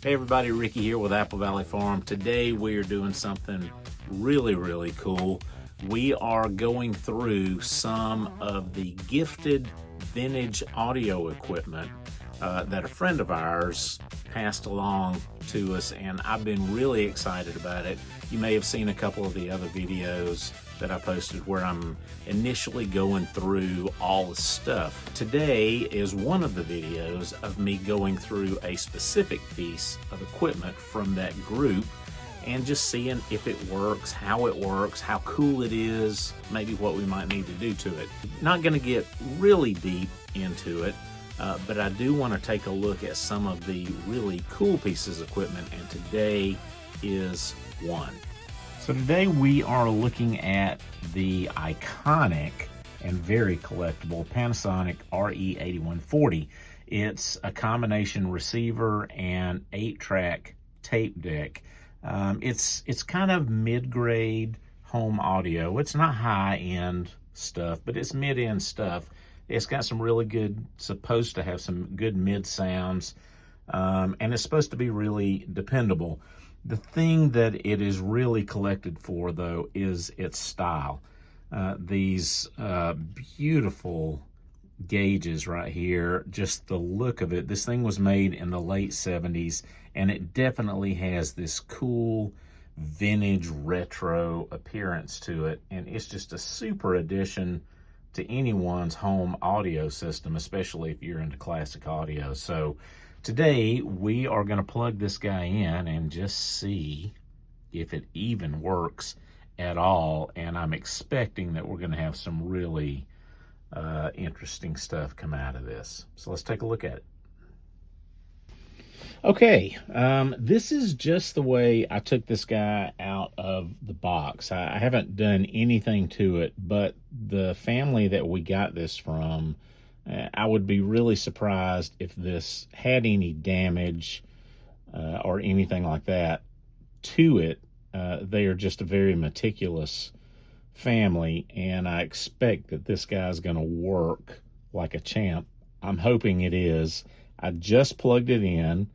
Hey everybody, Ricky here with Apple Valley Farm. Today we are doing something really cool. We are going through some of the gifted vintage audio equipment that a friend of ours passed along to us, and I've been really excited about it. You may have seen a couple of the other videos that I posted where I'm initially going through all the stuff. Today is one of the videos of me going through a specific piece of equipment from that group and just seeing if it works, how cool it is, maybe what we might need to do to it. Not gonna get really deep into it, but I do want to take a look at some of the really cool pieces of equipment, and today is one. So today we are looking at the iconic and very collectible Panasonic RE-8140. It's a combination receiver and 8-track tape deck. It's kind of mid-grade home audio. It's not high-end stuff, but it's mid-end stuff. It's got some really good, supposed to have some good mid sounds, and it's supposed to be really dependable. The thing that it is really collected for, though, is its style. These beautiful gauges right here, just the look of it. This thing was made in the late 70s, and it definitely has this cool vintage retro appearance to it, and it's just a super addition to anyone's home audio system, especially if you're into classic audio. So today we are going to plug this guy in and just see if it even works at all, and I'm expecting that we're going to have some really interesting stuff come out of this. So let's take a look at it. Okay, this is just the way I took this guy out of the box. I haven't done anything to it, but the family that we got this from, I would be really surprised if this had any damage or anything like that to it. They are just a very meticulous family, and I expect that this guy's going to work like a champ. I'm hoping it is. I just plugged it in.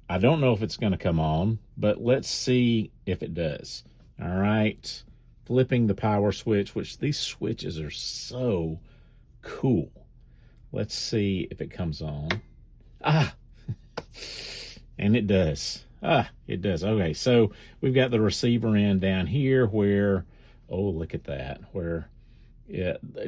I don't know if it's going to come on, but let's see if it does. All right, flipping the power switch, which these switches are so cool. Let's see if it comes on. And it does. It does. Okay, so we've got the receiver end down here where, oh, look at that, where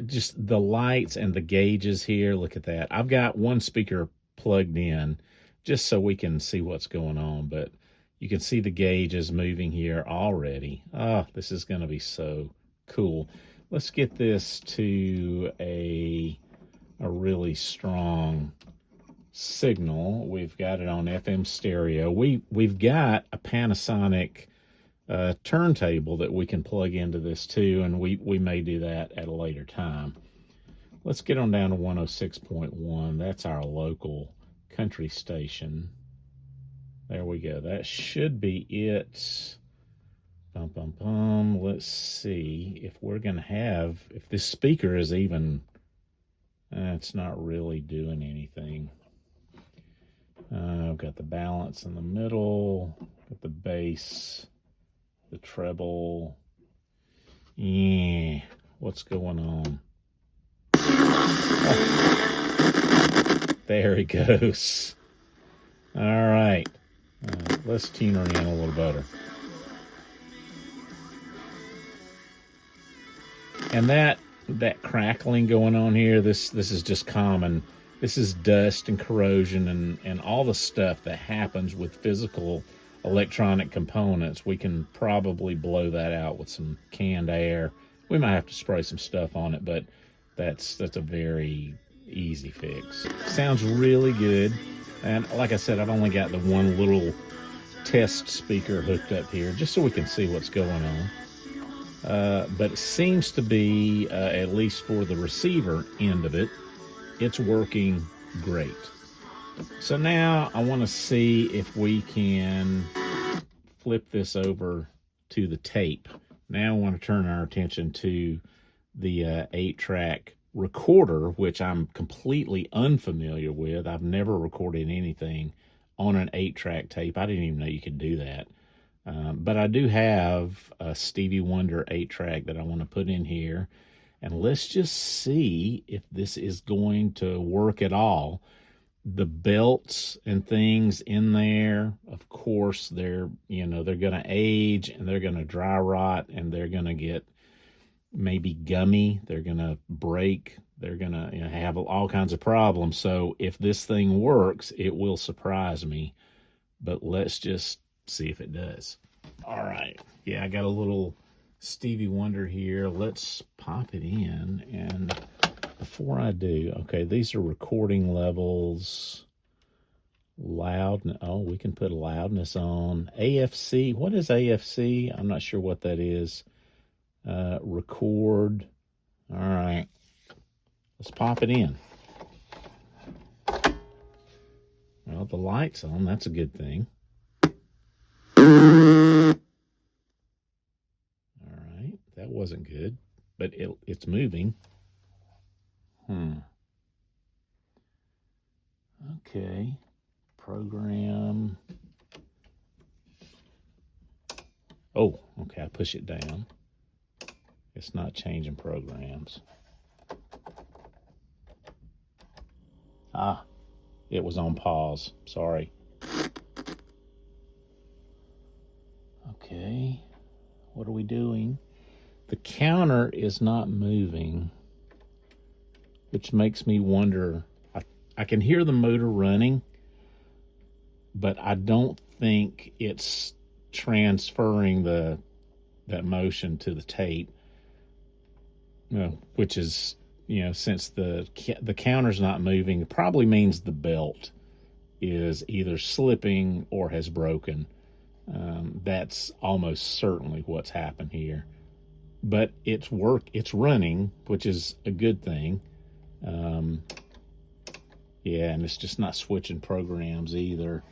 just the lights and the gauges here. Look at that. I've got one speaker plugged in just so we can see what's going on, but you can see the gauges moving here already. This is going to be so cool. Let's get this to a really strong signal. We've got it on FM stereo. We've got a Panasonic turntable that we can plug into this too, and we may do that at a later time. Let's get on down to 106.1. That's our local country station. There we go. That should be it. Let's see if we're gonna have, if this speaker is even, it's not really doing anything. I've got the balance in the middle, got the bass, the treble. Yeah, what's going on? There he goes. All right, let's tune her in a little better. And that crackling going on here, this is just common. This is dust and corrosion and all the stuff that happens with physical electronic components. We can probably blow that out with some canned air. We might have to spray some stuff on it, but that's a very easy fix. Sounds really good. And like I said, I've only got the one little test speaker hooked up here just so we can see what's going on. But it seems to be, at least for the receiver end of it, it's working great. So now I want to see if we can flip this over to the tape. Now I want to turn our attention to the 8-track recorder, which I'm completely unfamiliar with. I've never recorded anything on an 8-track tape. I didn't even know you could do that. But I do have a Stevie Wonder 8-track that I want to put in here. And let's just see if this is going to work at all. The belts and things in there, of course, they're going to age and they're going to dry rot and they're going to get maybe gummy. They're going to break. They're going to have all kinds of problems. So if this thing works, it will surprise me. But let's just see if it does. All right. Yeah, I got a little Stevie Wonder here. Let's pop it in. And before I do, okay, these are recording levels. Loud. Oh, we can put loudness on. AFC. What is AFC? I'm not sure what that is. Record. All right. Let's pop it in. Well, the light's on. That's a good thing. All right. That wasn't good, but it's moving. Okay. Program. Oh, okay. I push it down. It's not changing programs. Ah, it was on pause. Sorry. Okay. What are we doing? The counter is not moving, which makes me wonder. I can hear the motor running, but I don't think it's transferring that motion to the tape. Which is, since the counter's not moving, it probably means the belt is either slipping or has broken. That's almost certainly what's happened here. But it's running, which is a good thing. Yeah, and it's just not switching programs either.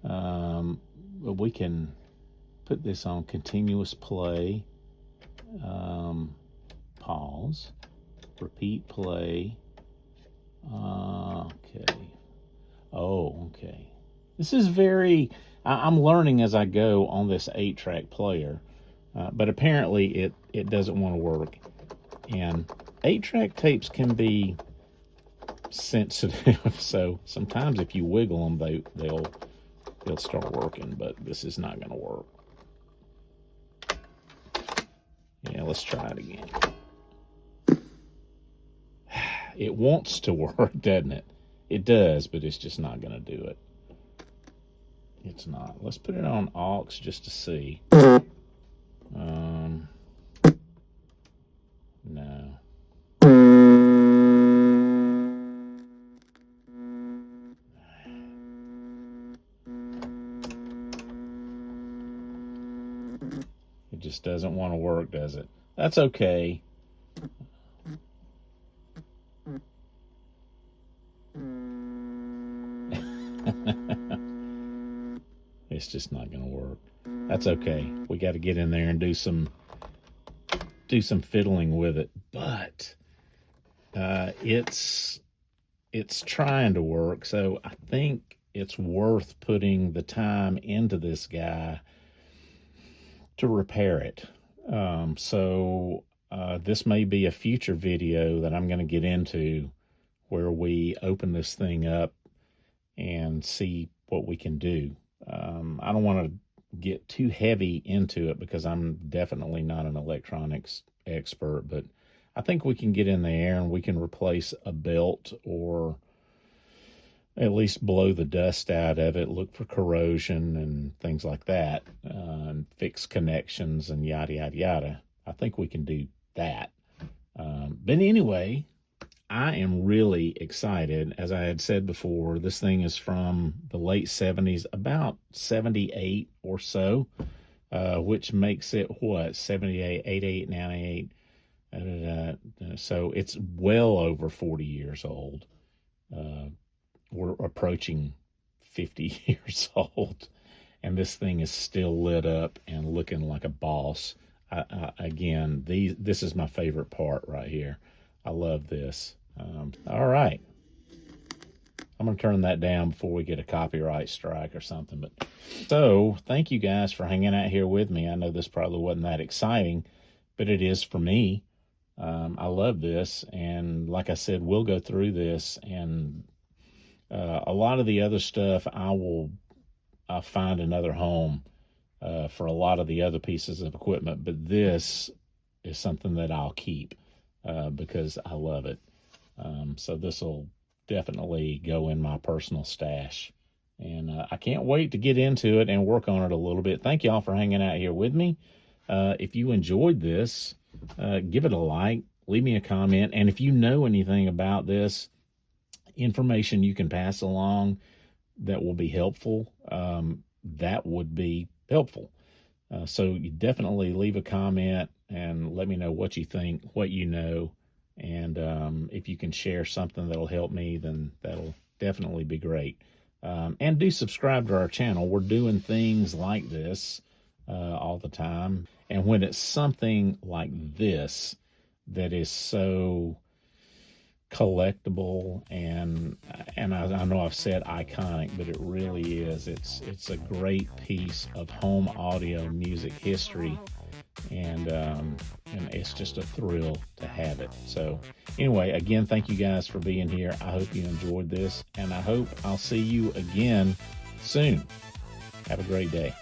But we can put this on continuous play. Pause, repeat play. Okay. Oh, okay. This is I'm learning as I go on this 8-track player, but apparently it doesn't want to work. And 8-track tapes can be sensitive, so sometimes if you wiggle them, they'll start working, but this is not going to work. Yeah, let's try it again. It wants to work, doesn't it? It does, but it's just not going to do it. It's not. Let's put it on aux just to see. No. It just doesn't want to work, does it? That's okay. It's just not going to work. That's okay. We got to get in there and do some fiddling with it. But it's trying to work, so I think it's worth putting the time into this guy to repair it. So this may be a future video that I'm going to get into where we open this thing up and see what we can do. I don't want to get too heavy into it because I'm definitely not an electronics expert, but I think we can get in there and we can replace a belt or at least blow the dust out of it, look for corrosion and things like that, and fix connections and yada, yada, yada. I think we can do that. But anyway, I am really excited. As I had said before, this thing is from the late 70s, about 78 or so, which makes it, 78, 88, 98. So it's well over 40 years old. We're approaching 50 years old, and this thing is still lit up and looking like a boss. Again, this is my favorite part right here. I love this. All right. I'm going to turn that down before we get a copyright strike or something. But so thank you guys for hanging out here with me. I know this probably wasn't that exciting, but it is for me. I love this. And like I said, we'll go through this, and a lot of the other stuff, I'll find another home for a lot of the other pieces of equipment. But this is something that I'll keep because I love it. So this will definitely go in my personal stash. And I can't wait to get into it and work on it a little bit. Thank y'all for hanging out here with me. If you enjoyed this, give it a like, leave me a comment. And if you know anything about this, information you can pass along that will be helpful, that would be helpful. So you definitely leave a comment and let me know what you think, what you know. And if you can share something that'll help me, then that'll definitely be great. And do subscribe to our channel. We're doing things like this all the time. And when it's something like this that is so collectible and I know I've said iconic, but it really is. It's a great piece of home audio music history. And it's just a thrill to have it. So anyway, again, thank you guys for being here. I hope you enjoyed this, and I hope I'll see you again soon. Have a great day.